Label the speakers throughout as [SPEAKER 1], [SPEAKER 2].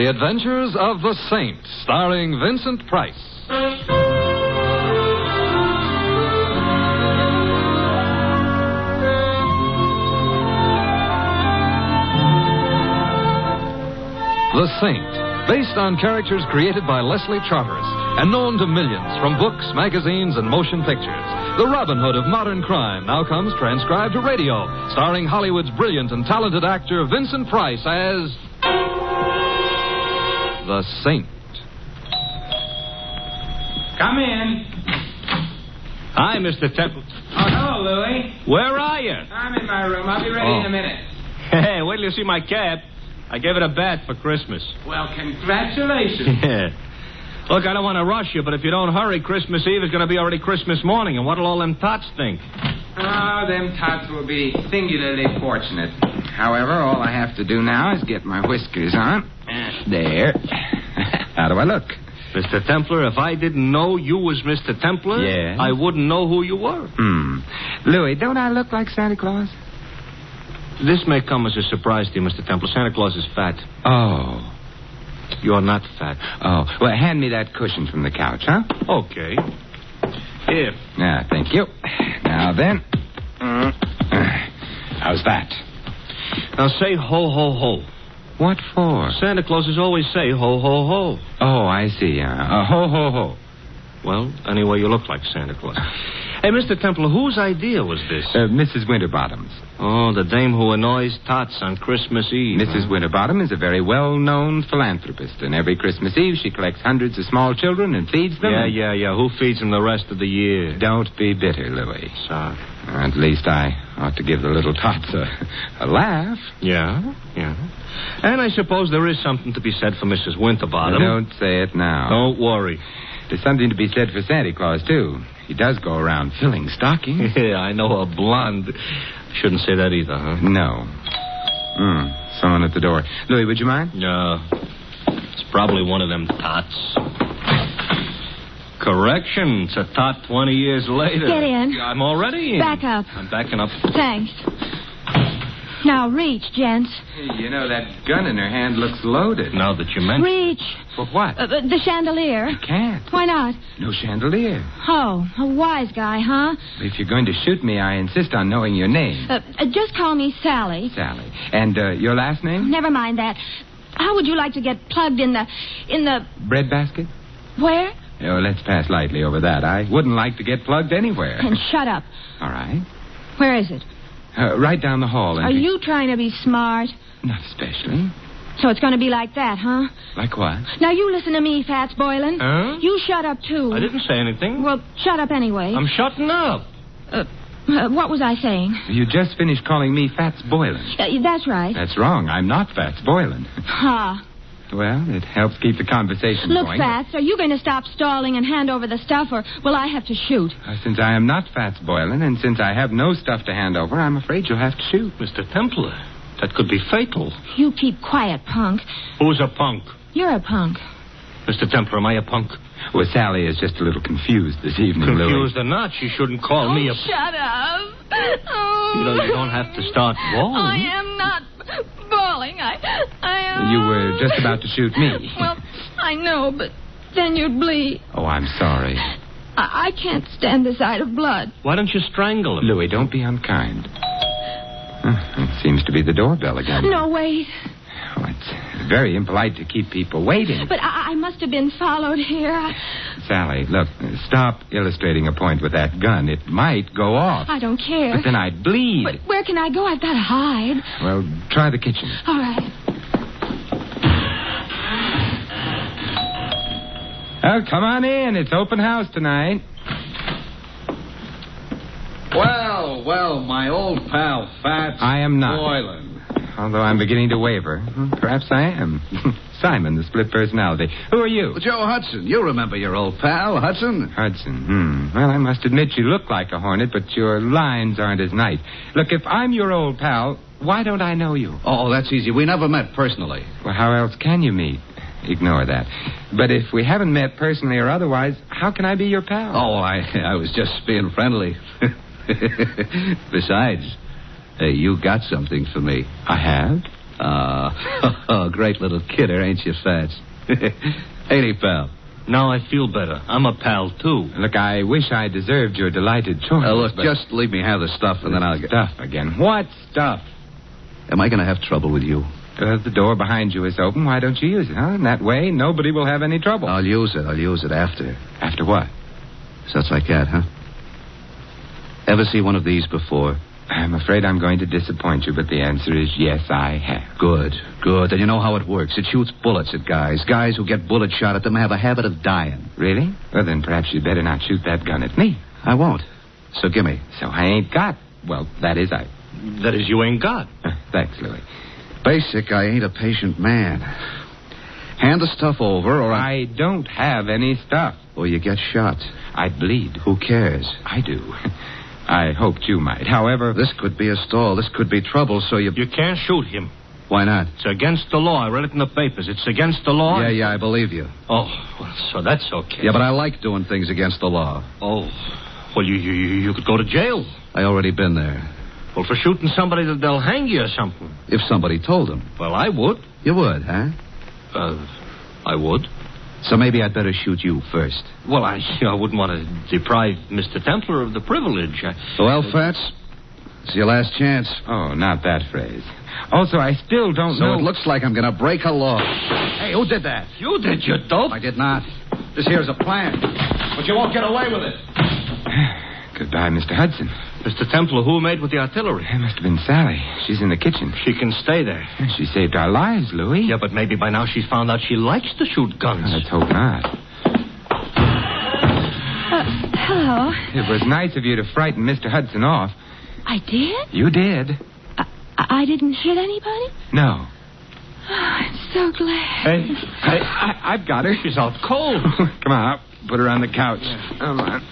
[SPEAKER 1] The Adventures of the Saint, starring Vincent Price. The Saint, based on characters created by Leslie Charteris and known to millions from books, magazines, and motion pictures. The Robin Hood of modern crime now comes transcribed to radio, starring Hollywood's brilliant and talented actor Vincent Price as The Saint.
[SPEAKER 2] Come in.
[SPEAKER 3] Hi, Mr. Temple.
[SPEAKER 2] Oh, hello, Louie.
[SPEAKER 3] Where are you?
[SPEAKER 2] I'm in my room. I'll be ready in a minute.
[SPEAKER 3] Hey, wait till you see my cap. I gave it a bat for Christmas.
[SPEAKER 2] Well, congratulations.
[SPEAKER 3] Yeah. Look, I don't want to rush you, but if you don't hurry, Christmas Eve is going to be already Christmas morning, and what'll all them tots think?
[SPEAKER 2] Oh, them tots will be singularly fortunate. However, all I have to do now is get my whiskers on. There. How do I look?
[SPEAKER 3] Mr. Templar, if I didn't know you was Mr. Templar,
[SPEAKER 2] Yes?
[SPEAKER 3] I wouldn't know who you were.
[SPEAKER 2] Louie, don't I look like Santa Claus?
[SPEAKER 3] This may come as a surprise to you, Mr. Templar. Santa Claus is fat.
[SPEAKER 2] Oh.
[SPEAKER 3] You're not fat.
[SPEAKER 2] Oh. Well, hand me that cushion from the couch, huh?
[SPEAKER 3] Okay. Here.
[SPEAKER 2] Yeah, thank you. Now then. How's that?
[SPEAKER 3] Now say ho, ho, ho.
[SPEAKER 2] What for?
[SPEAKER 3] Santa Clauses always say ho, ho, ho.
[SPEAKER 2] Oh, I see. Ho, ho, ho.
[SPEAKER 3] Well, anyway, you look like Santa Claus. Hey, Mr. Templar, whose idea was this?
[SPEAKER 2] Mrs. Winterbottom's.
[SPEAKER 3] Oh, the dame who annoys tots on Christmas Eve.
[SPEAKER 2] Mrs. Winterbottom is a very well-known philanthropist, and every Christmas Eve she collects hundreds of small children and feeds them.
[SPEAKER 3] Yeah. Who feeds them the rest of the year?
[SPEAKER 2] Don't be bitter, Louie.
[SPEAKER 3] Sorry.
[SPEAKER 2] At least I ought to give the little tots a laugh.
[SPEAKER 3] Yeah. And I suppose there is something to be said for Mrs. Winterbottom.
[SPEAKER 2] Don't say it now.
[SPEAKER 3] Don't worry.
[SPEAKER 2] There's something to be said for Santa Claus, too. He does go around filling stockings.
[SPEAKER 3] Yeah, I know a blonde. Shouldn't say that either, huh?
[SPEAKER 2] No. Someone at the door. Louie, would you mind?
[SPEAKER 3] No. It's probably one of them tots. Correction. It's a tot 20 years later.
[SPEAKER 4] Get in.
[SPEAKER 3] I'm already in.
[SPEAKER 4] Back up.
[SPEAKER 3] I'm backing up.
[SPEAKER 4] Thanks. Now reach, gents.
[SPEAKER 2] Hey, you know, that gun in her hand looks loaded.
[SPEAKER 3] Now that you mention
[SPEAKER 4] Reach.
[SPEAKER 2] For what?
[SPEAKER 4] The chandelier.
[SPEAKER 2] I can't.
[SPEAKER 4] Why not?
[SPEAKER 2] No chandelier.
[SPEAKER 4] Oh, a wise guy, huh?
[SPEAKER 2] If you're going to shoot me, I insist on knowing your name.
[SPEAKER 4] Just call me Sally.
[SPEAKER 2] Sally. And your last name?
[SPEAKER 4] Never mind that. How would you like to get plugged in the...
[SPEAKER 2] Bread basket?
[SPEAKER 4] Where?
[SPEAKER 2] Oh, let's pass lightly over that. I wouldn't like to get plugged anywhere.
[SPEAKER 4] And shut up.
[SPEAKER 2] All right.
[SPEAKER 4] Where is it?
[SPEAKER 2] Right down the hall.
[SPEAKER 4] Are you trying to be smart?
[SPEAKER 2] Not especially.
[SPEAKER 4] So it's going to be like that, huh?
[SPEAKER 2] Like what?
[SPEAKER 4] Now you listen to me, Fats Boylan.
[SPEAKER 3] Huh?
[SPEAKER 4] You shut up, too.
[SPEAKER 3] I didn't say anything.
[SPEAKER 4] Well, shut up anyway.
[SPEAKER 3] I'm shutting up.
[SPEAKER 4] What was I saying?
[SPEAKER 2] You just finished calling me Fats Boylan.
[SPEAKER 4] That's right.
[SPEAKER 2] That's wrong. I'm not Fats Boylan.
[SPEAKER 4] Ha.
[SPEAKER 2] Well, it helps keep the conversation
[SPEAKER 4] Look,
[SPEAKER 2] going.
[SPEAKER 4] Fats, are you going to stop stalling and hand over the stuff, or will I have to shoot?
[SPEAKER 2] Since I am not Fats Boylan, and since I have no stuff to hand over, I'm afraid you'll have to shoot.
[SPEAKER 3] Mr. Templar, that could be fatal.
[SPEAKER 4] You keep quiet, punk.
[SPEAKER 3] Who's a punk?
[SPEAKER 4] You're a punk.
[SPEAKER 3] Mr. Templar, am I a punk?
[SPEAKER 2] Well, Sally is just a little confused this evening,
[SPEAKER 3] Confused or not, she shouldn't call me a...
[SPEAKER 4] Shut up. Oh.
[SPEAKER 3] You know, you don't have to start bawling.
[SPEAKER 4] I am not bawling. I am...
[SPEAKER 2] You were just about to shoot me.
[SPEAKER 4] Well, I know, but then you'd bleed.
[SPEAKER 2] Oh, I'm sorry.
[SPEAKER 4] I can't stand the sight of blood.
[SPEAKER 3] Why don't you strangle him?
[SPEAKER 2] Louie, don't be unkind. It seems to be the doorbell again.
[SPEAKER 4] No, wait.
[SPEAKER 2] Oh, it's very impolite to keep people waiting.
[SPEAKER 4] But I must have been followed here.
[SPEAKER 2] Sally, look, stop illustrating a point with that gun. It might go off.
[SPEAKER 4] I don't care.
[SPEAKER 2] But then I'd bleed.
[SPEAKER 4] But where can I go? I've got to hide.
[SPEAKER 2] Well, try the kitchen.
[SPEAKER 4] All right.
[SPEAKER 2] Oh, come on in. It's open house tonight.
[SPEAKER 5] Well, my old pal, Fats
[SPEAKER 2] I am not.
[SPEAKER 5] Boylan.
[SPEAKER 2] Although I'm beginning to waver. Perhaps I am. Simon, the split personality. Who are you?
[SPEAKER 5] Well, Joe Hudson. You remember your old pal, Hudson?
[SPEAKER 2] Hudson. Well, I must admit you look like a hornet, but your lines aren't as nice. Look, if I'm your old pal, why don't I know you?
[SPEAKER 5] Oh, that's easy. We never met personally.
[SPEAKER 2] Well, how else can you meet? Ignore that. But if we haven't met personally or otherwise, how can I be your pal?
[SPEAKER 5] Oh, I was just being friendly. Besides, you got something for me.
[SPEAKER 2] I have?
[SPEAKER 5] Great little kidder, ain't you, Fats? Ain't he, pal?
[SPEAKER 3] Now I feel better. I'm a pal, too.
[SPEAKER 2] Look, I wish I deserved your delighted choice.
[SPEAKER 5] Look,
[SPEAKER 2] but...
[SPEAKER 5] just leave me have the stuff, and then I'll get...
[SPEAKER 2] Stuff again. What stuff?
[SPEAKER 5] Am I going to have trouble with you?
[SPEAKER 2] The door behind you is open. Why don't you use it, huh? In that way, nobody will have any trouble.
[SPEAKER 5] I'll use it after.
[SPEAKER 2] After what?
[SPEAKER 5] Such like that, huh? Ever see one of these before?
[SPEAKER 2] I'm afraid I'm going to disappoint you, but the answer is yes, I have.
[SPEAKER 5] Good. And you know how it works. It shoots bullets at guys. Guys who get bullet shot at them have a habit of dying.
[SPEAKER 2] Really? Well, then perhaps you'd better not shoot that gun at me.
[SPEAKER 5] I won't. So gimme.
[SPEAKER 2] So I ain't got... Well, that is I...
[SPEAKER 3] That is, you ain't got.
[SPEAKER 2] Thanks, Louis.
[SPEAKER 5] Basic, I ain't a patient man. Hand the stuff over, or
[SPEAKER 2] I don't have any stuff.
[SPEAKER 5] Or you get shot.
[SPEAKER 2] I'd bleed.
[SPEAKER 5] Who cares?
[SPEAKER 2] I do. I hoped you might. However...
[SPEAKER 5] This could be a stall. This could be trouble, so you...
[SPEAKER 3] You can't shoot him.
[SPEAKER 5] Why not?
[SPEAKER 3] It's against the law. I read it in the papers. It's against the law.
[SPEAKER 5] Yeah, I believe you.
[SPEAKER 3] Oh, well, so that's okay.
[SPEAKER 5] Yeah, but I like doing things against the law.
[SPEAKER 3] Oh, well, you could go to jail.
[SPEAKER 5] I already been there.
[SPEAKER 3] Well, for shooting somebody that they'll hang you or something.
[SPEAKER 5] If somebody told them.
[SPEAKER 3] Well, I would.
[SPEAKER 5] You would, huh?
[SPEAKER 3] I would.
[SPEAKER 5] So maybe I'd better shoot you first.
[SPEAKER 3] Well, I wouldn't want to deprive Mr. Templar of the privilege.
[SPEAKER 5] Well, Fats, it's your last chance.
[SPEAKER 2] Oh, not that phrase. Also, I still don't know...
[SPEAKER 5] So it looks like I'm going to break a law. Hey, who did that?
[SPEAKER 3] You did, you dope.
[SPEAKER 5] I did not. This here's a plan. But you won't get away with it.
[SPEAKER 2] Goodbye, Mr. Hudson.
[SPEAKER 3] Mr. Templar, who made with the artillery?
[SPEAKER 2] It must have been Sally. She's in the kitchen.
[SPEAKER 3] She can stay there.
[SPEAKER 2] She saved our lives, Louis.
[SPEAKER 3] Yeah, but maybe by now she's found out she likes to shoot guns.
[SPEAKER 2] Let's hope not.
[SPEAKER 4] Hello.
[SPEAKER 2] It was nice of you to frighten Mr. Hudson off.
[SPEAKER 4] I did?
[SPEAKER 2] You did.
[SPEAKER 4] I didn't hit anybody?
[SPEAKER 2] No.
[SPEAKER 4] Oh, I'm so glad.
[SPEAKER 3] Hey,
[SPEAKER 2] I've got her.
[SPEAKER 3] she's out cold.
[SPEAKER 2] Come on, I'll put her on the couch.
[SPEAKER 3] Yeah.
[SPEAKER 2] Come on.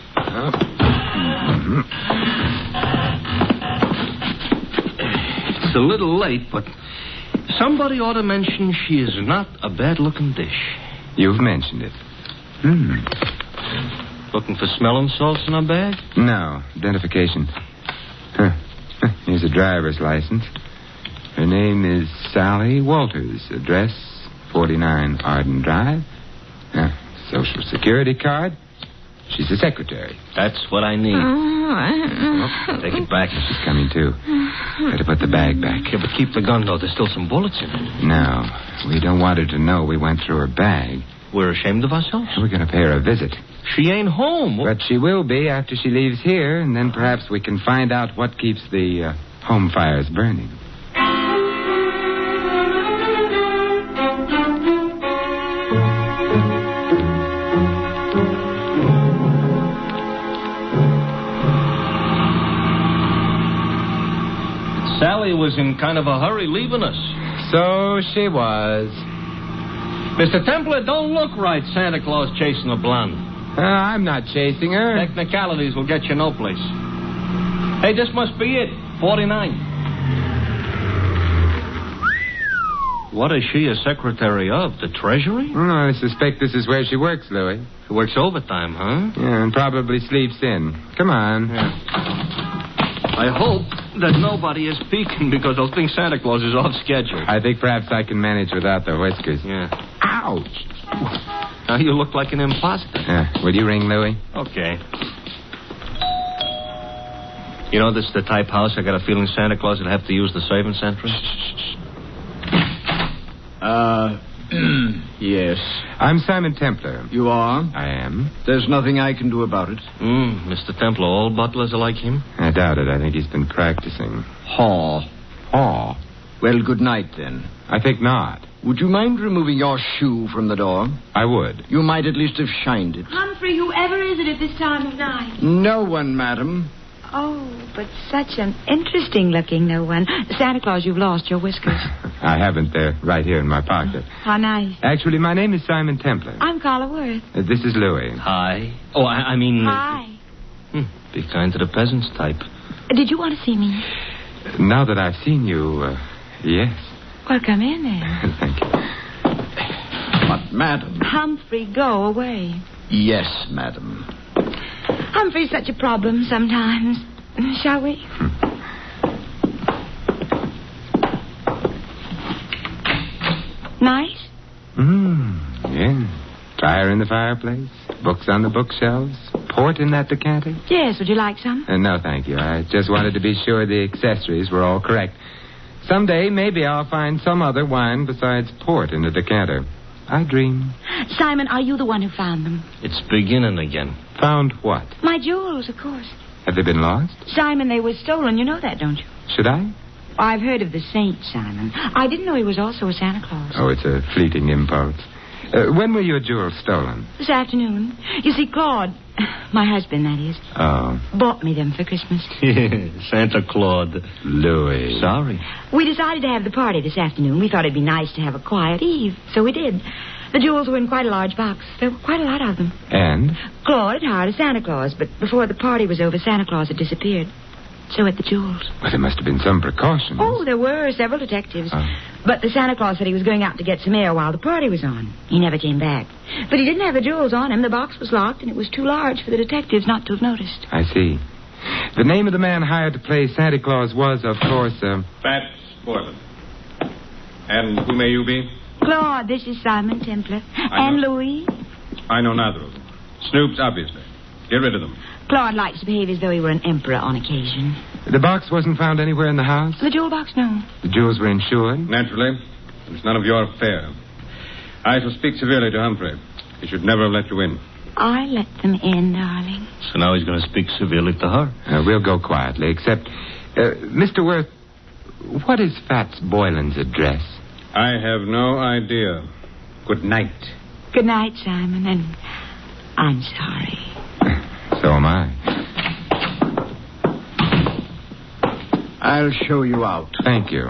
[SPEAKER 3] It's a little late, but somebody ought to mention she is not a bad-looking dish.
[SPEAKER 2] You've mentioned it.
[SPEAKER 3] Looking for smelling salts in her bag?
[SPEAKER 2] No. Identification. Here's a driver's license. Her name is Sally Walters. Address 49 Arden Drive. Social Security card. She's the secretary.
[SPEAKER 3] That's what I need. Take it back.
[SPEAKER 2] She's coming, too. Better put the bag back.
[SPEAKER 3] Yeah, but keep the gun, though. There's still some bullets in it.
[SPEAKER 2] No. We don't want her to know we went through her bag.
[SPEAKER 3] We're ashamed of ourselves?
[SPEAKER 2] We're going to pay her a visit.
[SPEAKER 3] She ain't home.
[SPEAKER 2] But she will be after she leaves here, and then perhaps we can find out what keeps the home fires burning.
[SPEAKER 3] Sally was in kind of a hurry leaving us.
[SPEAKER 2] So she was.
[SPEAKER 3] Mr. Templar, don't look right, Santa Claus chasing a blonde.
[SPEAKER 2] I'm not chasing her.
[SPEAKER 3] Technicalities will get you no place. Hey, this must be it. 49. What is she a secretary of? The Treasury?
[SPEAKER 2] I suspect this is where she works, Louis.
[SPEAKER 3] She works overtime, huh?
[SPEAKER 2] Yeah, and probably sleeps in. Come on.
[SPEAKER 3] Yeah. I hope that nobody is peeking because they'll think Santa Claus is off schedule.
[SPEAKER 2] I think perhaps I can manage without the whiskers.
[SPEAKER 3] Yeah.
[SPEAKER 2] Ouch!
[SPEAKER 3] Now you look like an imposter.
[SPEAKER 2] Will you ring Louis?
[SPEAKER 3] Okay. You know, this is the type house I got a feeling Santa Claus would have to use the servants' entrance.
[SPEAKER 6] Yes.
[SPEAKER 2] I'm Simon Templar.
[SPEAKER 6] You are?
[SPEAKER 2] I am.
[SPEAKER 6] There's nothing I can do about it.
[SPEAKER 3] Mr. Templar, all butlers are like him?
[SPEAKER 2] I doubt it. I think he's been practicing.
[SPEAKER 6] Haw.
[SPEAKER 2] Oh.
[SPEAKER 6] Well, good night, then.
[SPEAKER 2] I think not.
[SPEAKER 6] Would you mind removing your shoe from the door?
[SPEAKER 2] I would.
[SPEAKER 6] You might at least have shined it.
[SPEAKER 4] Humphrey, whoever is it at this time of night?
[SPEAKER 6] No one, madam.
[SPEAKER 7] Oh, but such an interesting-looking no one. Santa Claus, you've lost your whiskers.
[SPEAKER 2] I haven't. They're right here in my pocket.
[SPEAKER 7] How nice.
[SPEAKER 2] Actually, my name is Simon Templar.
[SPEAKER 7] I'm Carla Worth.
[SPEAKER 2] This is Louis.
[SPEAKER 3] Hi. Oh, I mean...
[SPEAKER 7] Hi.
[SPEAKER 3] Be kind to the peasants type.
[SPEAKER 7] Did you want to see me?
[SPEAKER 2] Now that I've seen you, yes.
[SPEAKER 7] Well, come in then.
[SPEAKER 2] Thank you.
[SPEAKER 6] But, madam...
[SPEAKER 7] Humphrey, go away.
[SPEAKER 6] Yes, madam.
[SPEAKER 7] Humphrey's such a problem sometimes. Shall we?
[SPEAKER 2] Fire in the fireplace? Books on the bookshelves? Port in that decanter?
[SPEAKER 7] Yes, would you like some?
[SPEAKER 2] No, thank you. I just wanted to be sure the accessories were all correct. Someday, maybe I'll find some other wine besides port in the decanter. I dream.
[SPEAKER 7] Simon, are you the one who found them?
[SPEAKER 3] It's beginning again.
[SPEAKER 2] Found what?
[SPEAKER 7] My jewels, of course.
[SPEAKER 2] Have they been lost?
[SPEAKER 7] Simon, they were stolen. You know that, don't you?
[SPEAKER 2] Should I?
[SPEAKER 7] I've heard of the saint, Simon. I didn't know he was also a Santa Claus.
[SPEAKER 2] Oh, it's a fleeting impulse. When were your jewels stolen?
[SPEAKER 7] This afternoon. You see, Claude, my husband, that is, bought me them for Christmas.
[SPEAKER 3] Santa Claus.
[SPEAKER 2] Louis.
[SPEAKER 3] Sorry.
[SPEAKER 7] We decided to have the party this afternoon. We thought it'd be nice to have a quiet eve, so we did. The jewels were in quite a large box. There were quite a lot of them.
[SPEAKER 2] And?
[SPEAKER 7] Claude had hired a Santa Claus, but before the party was over, Santa Claus had disappeared. So had the jewels.
[SPEAKER 2] Well, there must have been some precautions.
[SPEAKER 7] Oh, there were several detectives. But the Santa Claus said he was going out to get some air while the party was on. He never came back. But he didn't have the jewels on him. The box was locked, and it was too large for the detectives not to have noticed.
[SPEAKER 2] I see. The name of the man hired to play Santa Claus was, of course,
[SPEAKER 8] Fats Boylan. And who may you be?
[SPEAKER 7] Claude, this is Simon Templar. And Louis.
[SPEAKER 8] I know neither of them. Snoops, obviously. Get rid of them.
[SPEAKER 7] Claude likes to behave as though he were an emperor on occasion.
[SPEAKER 2] The box wasn't found anywhere in the house?
[SPEAKER 7] The jewel box, no.
[SPEAKER 2] The jewels were insured?
[SPEAKER 8] Naturally. It's none of your affair. I shall speak severely to Humphrey. He should never have let you in.
[SPEAKER 7] I let them in, darling.
[SPEAKER 3] So now he's going to speak severely to her.
[SPEAKER 2] We'll go quietly, except... Mr. Worth, what is Fats Boylan's address?
[SPEAKER 8] I have no idea. Good night.
[SPEAKER 7] Good night, Simon, and I'm sorry.
[SPEAKER 2] So am I.
[SPEAKER 6] I'll show you out.
[SPEAKER 2] Thank you.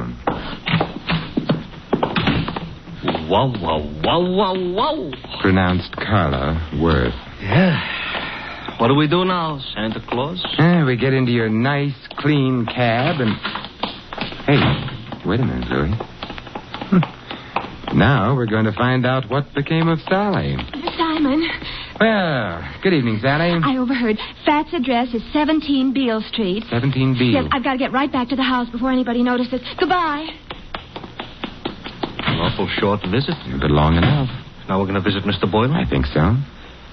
[SPEAKER 3] Wow, wow, wow, wow, wow.
[SPEAKER 2] Pronounced Carla Worth.
[SPEAKER 3] Yeah. What do we do now, Santa Claus?
[SPEAKER 2] We get into your nice, clean cab and... Hey, wait a minute, Louis. Now we're going to find out what became of Sally.
[SPEAKER 4] Simon.
[SPEAKER 2] Well, good evening, Sally.
[SPEAKER 4] I overheard. Fat's address is 17 Beale Street.
[SPEAKER 2] 17 Beale.
[SPEAKER 4] Yes, I've got to get right back to the house before anybody notices. Goodbye.
[SPEAKER 3] An awful short visit.
[SPEAKER 2] But long enough.
[SPEAKER 3] Now we're going to visit Mr. Boylan?
[SPEAKER 2] I think so.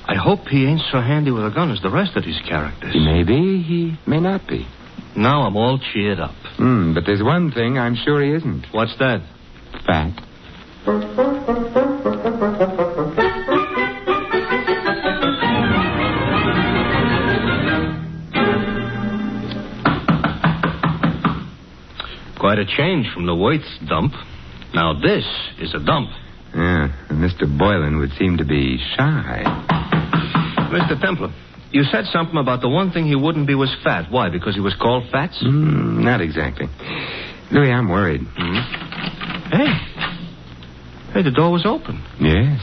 [SPEAKER 3] I hope he ain't so handy with a gun as the rest of these characters.
[SPEAKER 2] He may be, he may not be.
[SPEAKER 3] Now I'm all cheered up.
[SPEAKER 2] But there's one thing I'm sure he isn't.
[SPEAKER 3] What's that?
[SPEAKER 2] Fat.
[SPEAKER 3] Quite a change from the Waits dump. Now this is a dump.
[SPEAKER 2] Yeah, and Mr. Boylan would seem to be shy.
[SPEAKER 3] Mr. Templar, you said something about the one thing he wouldn't be was fat. Why, because he was called Fats?
[SPEAKER 2] Not exactly. Louis, I'm worried.
[SPEAKER 3] Hey, the door was open.
[SPEAKER 2] Yes.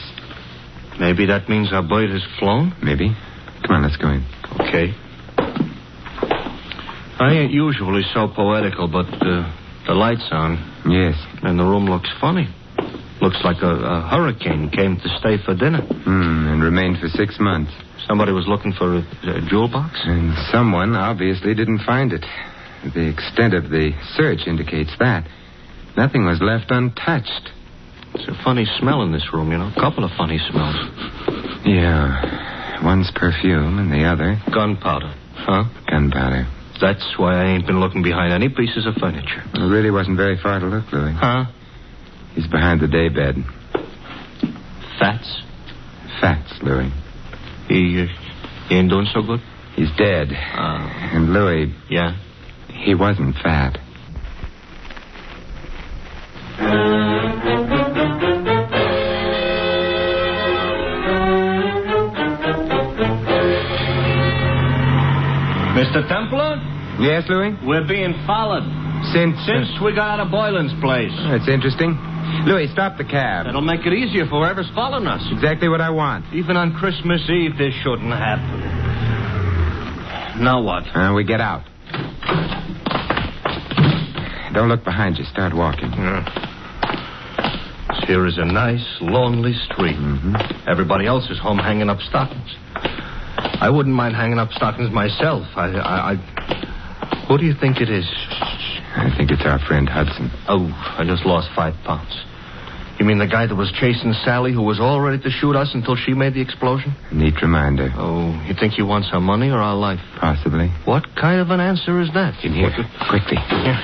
[SPEAKER 3] Maybe that means our bird has flown?
[SPEAKER 2] Maybe. Come on, let's go in.
[SPEAKER 3] Okay. I ain't usually so poetical, but the light's on.
[SPEAKER 2] Yes.
[SPEAKER 3] And the room looks funny. Looks like a hurricane came to stay for dinner.
[SPEAKER 2] And remained for 6 months.
[SPEAKER 3] Somebody was looking for a jewel box?
[SPEAKER 2] And someone obviously didn't find it. The extent of the search indicates that. Nothing was left untouched.
[SPEAKER 3] It's a funny smell in this room, you know. A couple of funny smells.
[SPEAKER 2] Yeah. One's perfume and the other...
[SPEAKER 3] Gunpowder. Huh?
[SPEAKER 2] Gunpowder.
[SPEAKER 3] That's why I ain't been looking behind any pieces of furniture.
[SPEAKER 2] It really wasn't very far to look, Louis.
[SPEAKER 3] Huh?
[SPEAKER 2] He's behind the daybed.
[SPEAKER 3] Fats?
[SPEAKER 2] Fats, Louis.
[SPEAKER 3] He ain't doing so good?
[SPEAKER 2] He's dead. And Louis...
[SPEAKER 3] Yeah?
[SPEAKER 2] He wasn't fat.
[SPEAKER 3] Mr. Templar?
[SPEAKER 2] Yes, Louis?
[SPEAKER 3] We're being followed.
[SPEAKER 2] Since
[SPEAKER 3] we got out of Boylan's place.
[SPEAKER 2] That's interesting. Louis, stop the cab.
[SPEAKER 3] That'll make it easier for whoever's following us.
[SPEAKER 2] Exactly what I want.
[SPEAKER 3] Even on Christmas Eve, this shouldn't happen. Now what?
[SPEAKER 2] We get out. Don't look behind you. Start walking.
[SPEAKER 3] Here is a nice, lonely street. Everybody else is home hanging up stockings. I wouldn't mind hanging up stockings myself. Who do you think it is?
[SPEAKER 2] I think it's our friend Hudson.
[SPEAKER 3] Oh, I just lost 5 pounds. You mean the guy that was chasing Sally, who was all ready to shoot us until she made the explosion?
[SPEAKER 2] Neat reminder.
[SPEAKER 3] Oh, you think he wants our money or our life?
[SPEAKER 2] Possibly.
[SPEAKER 3] What kind of an answer is that?
[SPEAKER 2] In here. Quickly.
[SPEAKER 3] Here.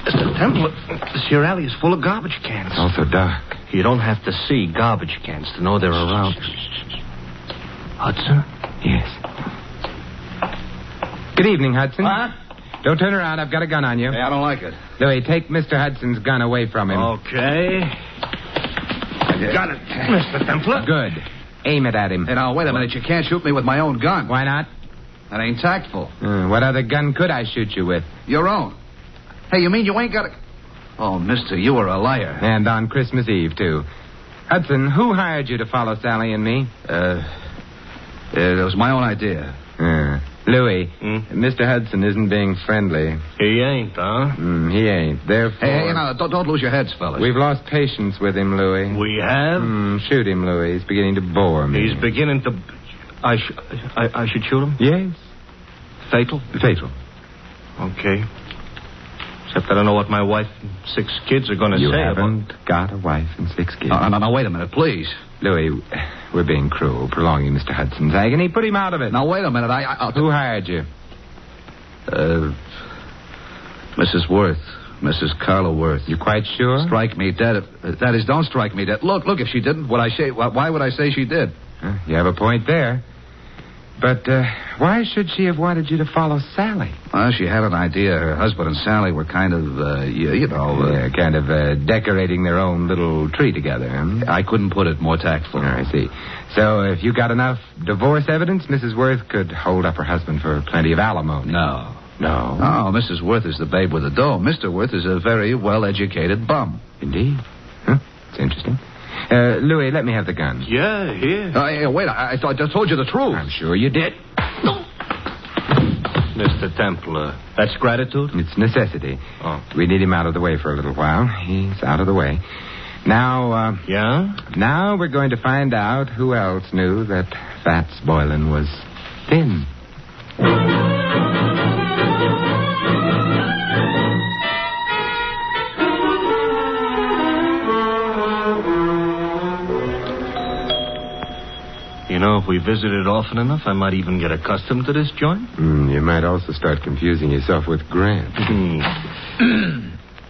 [SPEAKER 3] Mr. Temple, this here alley is full of garbage cans.
[SPEAKER 2] It's also dark.
[SPEAKER 3] You don't have to see garbage cans to know they're around. Hudson?
[SPEAKER 2] Yes. Good evening, Hudson.
[SPEAKER 6] What?
[SPEAKER 2] Don't turn around. I've got a gun on you.
[SPEAKER 6] Hey, I don't like it.
[SPEAKER 2] Louis, take Mr. Hudson's gun away from him.
[SPEAKER 6] Okay. Got it.
[SPEAKER 3] Mr. Templar?
[SPEAKER 2] Good. Aim it at him.
[SPEAKER 6] Hey, now, wait a minute. You can't shoot me with my own gun.
[SPEAKER 2] Why not?
[SPEAKER 6] That ain't tactful.
[SPEAKER 2] What other gun could I shoot you with?
[SPEAKER 6] Your own. Hey, you mean you ain't got a... Oh, mister, you are a liar.
[SPEAKER 2] And on Christmas Eve, too. Hudson, who hired you to follow Sally and me?
[SPEAKER 6] It was my own idea.
[SPEAKER 2] Louis, Mr. Hudson isn't being friendly.
[SPEAKER 3] He ain't, huh?
[SPEAKER 2] He ain't. Therefore...
[SPEAKER 6] Hey, now, don't lose your heads, fellas.
[SPEAKER 2] We've lost patience with him, Louis.
[SPEAKER 3] We have?
[SPEAKER 2] Shoot him, Louis. He's beginning to bore me.
[SPEAKER 3] He's beginning to... I should shoot him?
[SPEAKER 2] Yes.
[SPEAKER 3] Fatal?
[SPEAKER 2] Fatal.
[SPEAKER 3] Okay. Except I don't know what my wife and 6 kids are going to say.
[SPEAKER 2] You haven't got a wife and 6 kids.
[SPEAKER 6] No, wait a minute, please.
[SPEAKER 2] Louis, we're being cruel, prolonging Mr. Hudson's agony. Put him out of it.
[SPEAKER 6] Now, wait a minute.
[SPEAKER 2] Who hired you?
[SPEAKER 6] Mrs. Worth. Mrs. Carla Worth.
[SPEAKER 2] You quite sure?
[SPEAKER 6] Strike me dead. That is, don't strike me dead. Look, if she didn't, why would I say she did?
[SPEAKER 2] You have a point there. But why should she have wanted you to follow Sally?
[SPEAKER 6] Well, she had an idea. Her husband and Sally were kind of,
[SPEAKER 2] decorating their own little tree together.
[SPEAKER 6] I couldn't put it more tactful.
[SPEAKER 2] I see. So if you got enough divorce evidence, Mrs. Worth could hold up her husband for plenty of alimony.
[SPEAKER 6] No.
[SPEAKER 2] No?
[SPEAKER 6] Oh, Mrs. Worth is the babe with the dough. Mr. Worth is a very well-educated bum.
[SPEAKER 2] Indeed. Huh? It's interesting. Louis, let me have the gun.
[SPEAKER 3] Yeah, here.
[SPEAKER 6] Wait, I thought I told you the truth.
[SPEAKER 2] I'm sure you did.
[SPEAKER 3] Mr. Templar, that's gratitude?
[SPEAKER 2] It's necessity.
[SPEAKER 3] Oh.
[SPEAKER 2] We need him out of the way for a little while. He's out of the way. Now,
[SPEAKER 3] Yeah?
[SPEAKER 2] Now we're going to find out who else knew that Fats Boylan was thin.
[SPEAKER 3] You know, if we visited often enough, I might even get accustomed to this joint.
[SPEAKER 2] You might also start confusing yourself with Grant.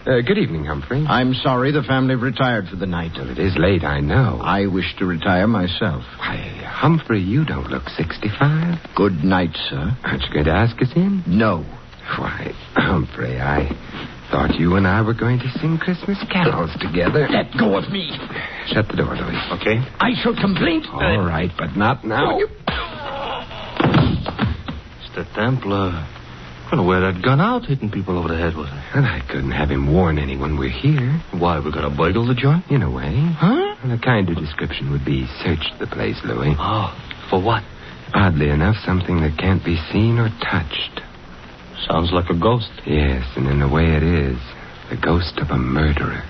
[SPEAKER 2] Good evening, Humphrey.
[SPEAKER 6] I'm sorry the family retired for the night.
[SPEAKER 2] Well, it is late, I know.
[SPEAKER 6] I wish to retire myself.
[SPEAKER 2] Why, Humphrey, you don't look 65.
[SPEAKER 6] Good night, sir.
[SPEAKER 2] Aren't you going to ask us in?
[SPEAKER 6] No.
[SPEAKER 2] Why, Humphrey, I thought you and I were going to sing Christmas carols together.
[SPEAKER 6] Let go of me.
[SPEAKER 2] Shut the door, Louis.
[SPEAKER 3] Okay.
[SPEAKER 6] I shall complain.
[SPEAKER 2] All right, but not now.
[SPEAKER 3] Mr. Templar, I'm going to wear that gun out hitting people over the head with it.
[SPEAKER 2] And I couldn't have him warn anyone we're here.
[SPEAKER 3] Why, we're going to burgle the joint?
[SPEAKER 2] In a way.
[SPEAKER 3] Huh?
[SPEAKER 2] And a kinder description would be search the place, Louis.
[SPEAKER 3] Oh, for what?
[SPEAKER 2] Oddly enough, something that can't be seen or touched.
[SPEAKER 3] Sounds like a ghost.
[SPEAKER 2] Yes, and in a way it is. The ghost of a murderer.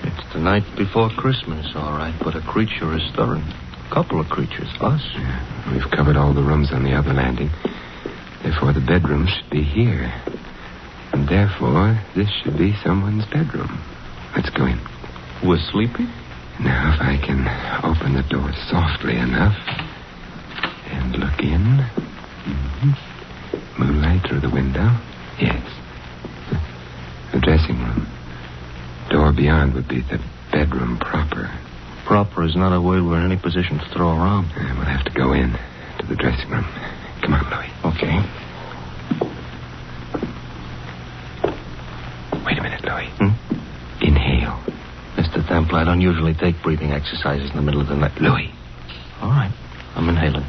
[SPEAKER 3] It's the night before Christmas, all right, but a creature is stirring. A couple of creatures, us.
[SPEAKER 2] Yeah, we've covered all the rooms on the other landing. Therefore, the bedroom should be here. And therefore, this should be someone's bedroom. Let's go in.
[SPEAKER 3] We're sleepy?
[SPEAKER 2] Now, if I can open the door softly enough and look in. Moonlight through the window. Yes. The dressing room. Door beyond would be the bedroom proper.
[SPEAKER 3] Proper is not a word we're in any position to throw around.
[SPEAKER 2] We'll have to go in to the dressing room. Come on, Louis.
[SPEAKER 3] Okay.
[SPEAKER 2] Wait a minute, Louis. Inhale.
[SPEAKER 3] Mr. Templar, I don't usually take breathing exercises in the middle of the night.
[SPEAKER 2] Louis.
[SPEAKER 3] All right. I'm inhaling.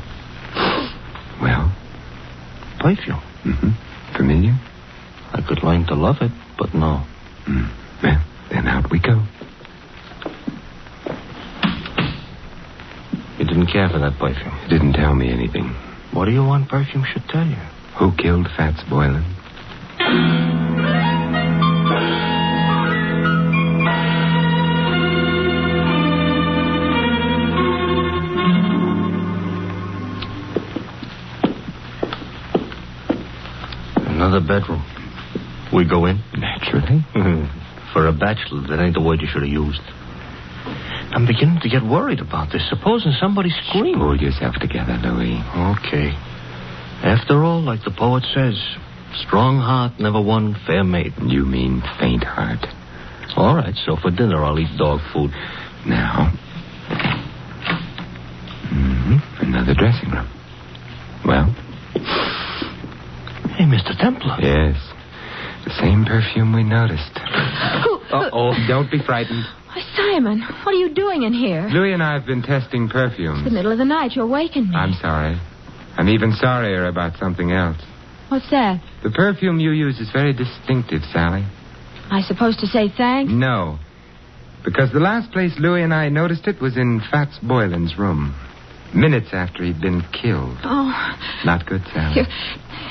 [SPEAKER 2] Well?
[SPEAKER 3] Perfume.
[SPEAKER 2] Familiar?
[SPEAKER 3] I could learn to love it, but no.
[SPEAKER 2] Well, then out we go.
[SPEAKER 3] You didn't care for that perfume.
[SPEAKER 2] It didn't tell me anything.
[SPEAKER 3] What do you want perfume should tell you?
[SPEAKER 2] Who killed Fats Boylan?
[SPEAKER 3] the bedroom. We go in?
[SPEAKER 2] Naturally.
[SPEAKER 3] For a bachelor, that ain't the word you should have used. I'm beginning to get worried about this. Supposing somebody screamed.
[SPEAKER 2] Pull yourself together, Louis.
[SPEAKER 3] Okay. After all, like the poet says, strong heart never won fair maiden.
[SPEAKER 2] You mean faint heart.
[SPEAKER 3] All right, so for dinner I'll eat dog food.
[SPEAKER 2] Now. Another dressing room. Well?
[SPEAKER 3] Hey, Mr. Templar.
[SPEAKER 2] Yes. The same perfume we noticed.
[SPEAKER 3] Uh-oh.
[SPEAKER 2] Don't be frightened.
[SPEAKER 4] Why, Simon, what are you doing in here?
[SPEAKER 2] Louis and I have been testing perfumes.
[SPEAKER 4] It's the middle of the night. You awakened me.
[SPEAKER 2] I'm sorry. I'm even sorrier about something else.
[SPEAKER 4] What's that?
[SPEAKER 2] The perfume you use is very distinctive, Sally.
[SPEAKER 4] I supposed to say thanks?
[SPEAKER 2] No. Because the last place Louis and I noticed it was in Fats Boylan's room. Minutes after he'd been killed.
[SPEAKER 4] Oh.
[SPEAKER 2] Not good, Sally.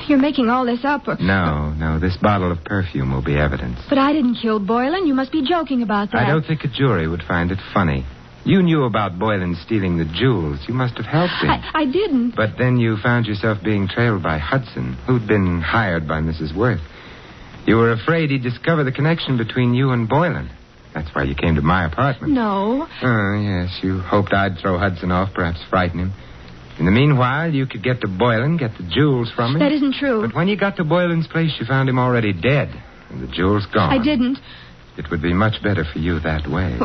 [SPEAKER 4] You're making all this up.
[SPEAKER 2] No. This bottle of perfume will be evidence.
[SPEAKER 4] But I didn't kill Boylan. You must be joking about that.
[SPEAKER 2] I don't think a jury would find it funny. You knew about Boylan stealing the jewels. You must have helped him.
[SPEAKER 4] I didn't.
[SPEAKER 2] But then you found yourself being trailed by Hudson, who'd been hired by Mrs. Worth. You were afraid he'd discover the connection between you and Boylan. That's why you came to my apartment.
[SPEAKER 4] No.
[SPEAKER 2] Oh, yes. You hoped I'd throw Hudson off, perhaps frighten him. In the meanwhile, you could get to Boylan, get the jewels from him.
[SPEAKER 4] That isn't true.
[SPEAKER 2] But when you got to Boylan's place, you found him already dead, and the jewels gone.
[SPEAKER 4] I didn't.
[SPEAKER 2] It would be much better for you that way.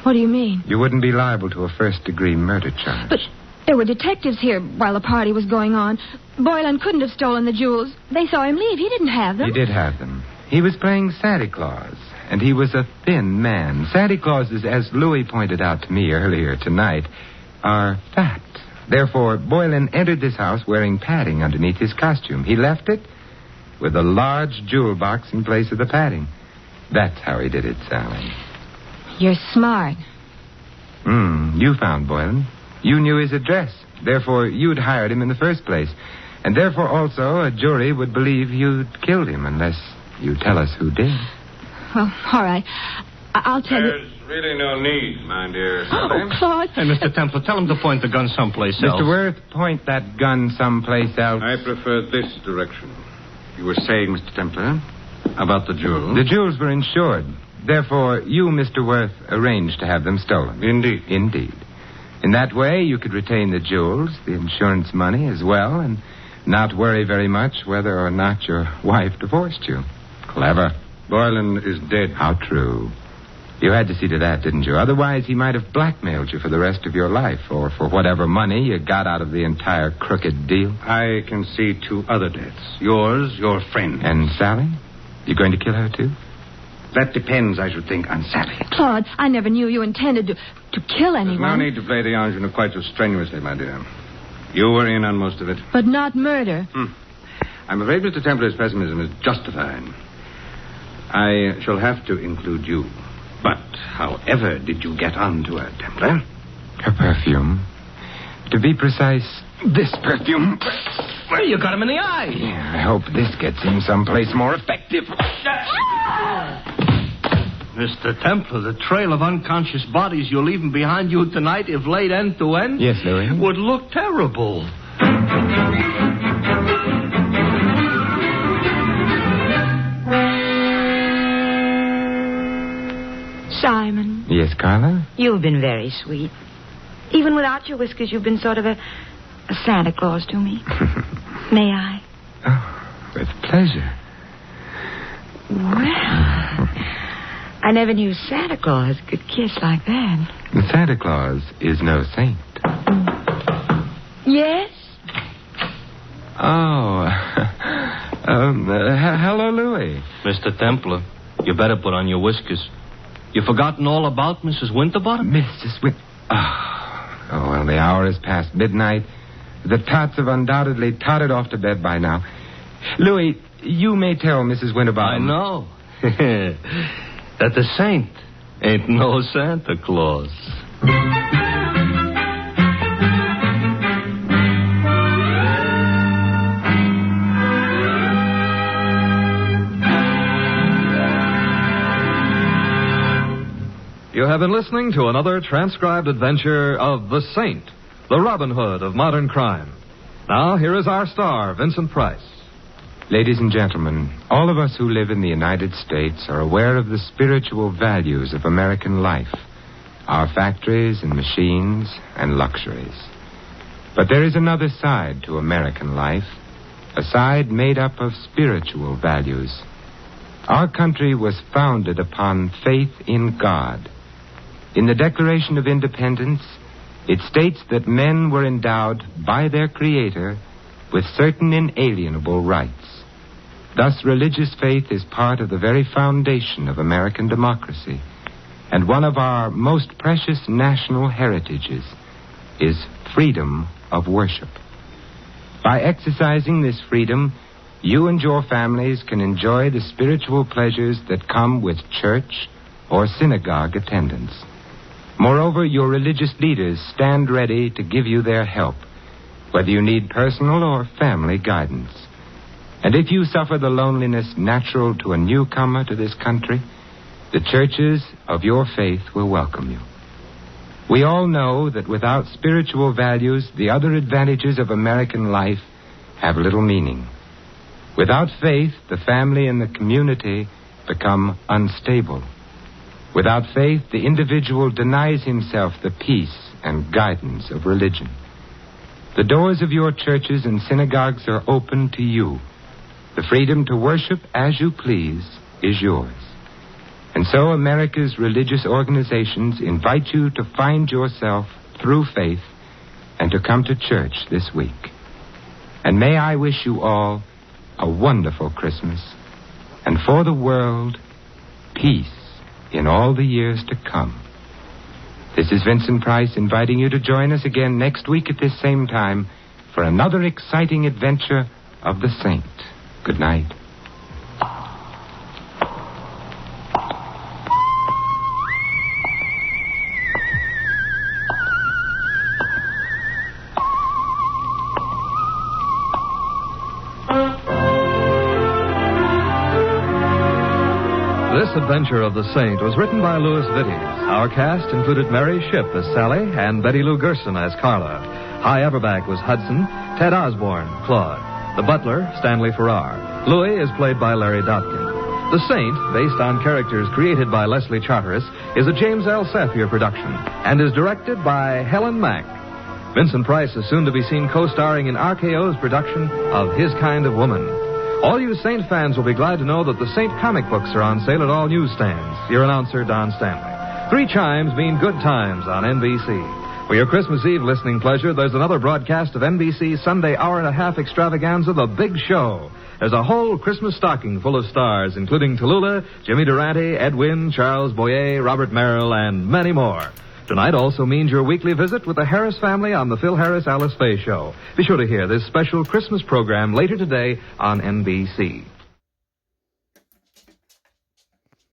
[SPEAKER 4] What do you mean?
[SPEAKER 2] You wouldn't be liable to a first-degree murder charge.
[SPEAKER 4] But there were detectives here while the party was going on. Boylan couldn't have stolen the jewels. They saw him leave. He didn't have them.
[SPEAKER 2] He did have them. He was playing Santa Claus, and he was a thin man. Santa Clauses, as Louis pointed out to me earlier tonight, are fat. Therefore, Boylan entered this house wearing padding underneath his costume. He left it with a large jewel box in place of the padding. That's how he did it, Sally.
[SPEAKER 4] You're smart.
[SPEAKER 2] You found Boylan. You knew his address. Therefore, you'd hired him in the first place. And therefore, also, a jury would believe you'd killed him unless you tell us who did.
[SPEAKER 4] Well, all right. I'll tell you.
[SPEAKER 8] There's really no need, my dear Sally.
[SPEAKER 4] Oh, Claude.
[SPEAKER 3] Hey, Mr. Templar, tell him to point the gun someplace else.
[SPEAKER 2] Mr. Worth, point that gun someplace else.
[SPEAKER 8] I prefer this direction. You were saying, Mr. Templar, about the jewels.
[SPEAKER 2] The jewels were insured. Therefore, you, Mr. Worth, arranged to have them stolen.
[SPEAKER 8] Indeed.
[SPEAKER 2] Indeed. In that way, you could retain the jewels, the insurance money as well, and not worry very much whether or not your wife divorced you. Clever.
[SPEAKER 8] Boylan is dead.
[SPEAKER 2] How true. You had to see to that, didn't you? Otherwise, he might have blackmailed you for the rest of your life, or for whatever money you got out of the entire crooked deal.
[SPEAKER 8] I can see 2 other deaths. Yours, your friend.
[SPEAKER 2] And Sally? You going to kill her, too?
[SPEAKER 8] That depends, I should think, on Sally.
[SPEAKER 4] Claude, I never knew you intended to kill anyone.
[SPEAKER 8] There's no need to play the ingenue quite so strenuously, my dear. You were in on most of it.
[SPEAKER 4] But not murder.
[SPEAKER 8] I'm afraid Mr. Templar's pessimism is justified. I shall have to include you. But however did you get onto her, Templar?
[SPEAKER 2] Her perfume. To be precise, this perfume.
[SPEAKER 3] Well, you got him in the eye.
[SPEAKER 2] Yeah, I hope this gets him someplace more effective.
[SPEAKER 3] Mr. Templar, the trail of unconscious bodies you're leaving behind you tonight, if laid end to end,
[SPEAKER 2] Yes, Louis?
[SPEAKER 3] would look terrible.
[SPEAKER 7] Simon,
[SPEAKER 2] Yes, Carla?
[SPEAKER 7] you've been very sweet. Even without your whiskers, you've been sort of a Santa Claus to me. May I?
[SPEAKER 2] Oh, with pleasure.
[SPEAKER 7] Well, I never knew Santa Claus could kiss like that.
[SPEAKER 2] Santa Claus is no saint.
[SPEAKER 7] Yes?
[SPEAKER 2] Oh. Hello, Louis.
[SPEAKER 3] Mr. Templar, you better put on your whiskers. You've forgotten all about Mrs. Winterbottom?
[SPEAKER 2] Mrs. Oh, well, the hour is past midnight. The tots have undoubtedly tottered off to bed by now. Louis, you may tell Mrs. Winterbottom.
[SPEAKER 3] I know. That the saint ain't no Santa Claus.
[SPEAKER 1] You have been listening to another transcribed adventure of The Saint, the Robin Hood of modern crime. Now, here is our star, Vincent Price.
[SPEAKER 2] Ladies and gentlemen, all of us who live in the United States are aware of the spiritual values of American life, our factories and machines and luxuries. But there is another side to American life, a side made up of spiritual values. Our country was founded upon faith in God. In the Declaration of Independence, it states that men were endowed by their Creator with certain inalienable rights. Thus, religious faith is part of the very foundation of American democracy, and one of our most precious national heritages is freedom of worship. By exercising this freedom, you and your families can enjoy the spiritual pleasures that come with church or synagogue attendance. Moreover, your religious leaders stand ready to give you their help, whether you need personal or family guidance. And if you suffer the loneliness natural to a newcomer to this country, the churches of your faith will welcome you. We all know that without spiritual values, the other advantages of American life have little meaning. Without faith, the family and the community become unstable. Without faith, the individual denies himself the peace and guidance of religion. The doors of your churches and synagogues are open to you. The freedom to worship as you please is yours. And so America's religious organizations invite you to find yourself through faith and to come to church this week. And may I wish you all a wonderful Christmas, and for the world, peace in all the years to come. This is Vincent Price inviting you to join us again next week at this same time for another exciting adventure of the Saint. Good night.
[SPEAKER 1] This adventure of the Saint was written by Louis Vittes. Our cast included Mary Shipp as Sally and Betty Lou Gerson as Carla. Hy Averback was Hudson, Ted Osborne, Claude. The butler, Stanley Farrar. Louis is played by Larry Dotkin. The Saint, based on characters created by Leslie Charteris, is a James L. Safier production and is directed by Helen Mack. Vincent Price is soon to be seen co-starring in RKO's production of His Kind of Woman. All you Saint fans will be glad to know that the Saint comic books are on sale at all newsstands. Your announcer, Don Stanley. 3 chimes mean good times on NBC. For your Christmas Eve listening pleasure, there's another broadcast of NBC's Sunday hour-and-a-half extravaganza, The Big Show. There's a whole Christmas stocking full of stars, including Tallulah, Jimmy Durante, Ed Wynn, Charles Boyer, Robert Merrill, and many more. Tonight also means your weekly visit with the Harris family on the Phil Harris Alice Faye Show. Be sure to hear this special Christmas program later today on NBC.